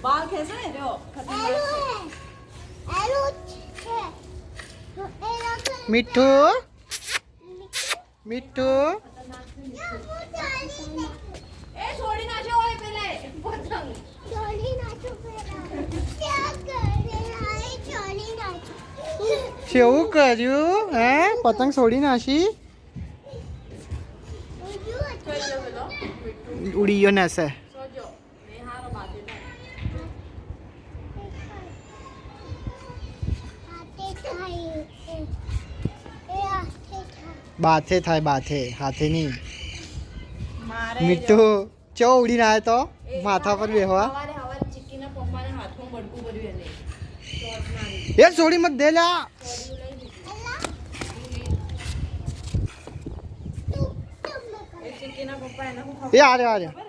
બાલ ખેંચે ને જો મીઠું મીઠું એ છોડી નાખ્યો હોય પેલે પતંગ કેવું કર્યું હે પતંગ છોડી નાખી ઉડી ગયો ને છે બાથે થાય બાથે હાથે નહીં મીઠું ચો ઉડીને આવ્યો તો માથા પર બેહવા ચીકીના પપ્પાને હાથમાં બડકું ભર્યું એ છોડી મત દે લા ચીકીના પપ્પા એને એ આ રે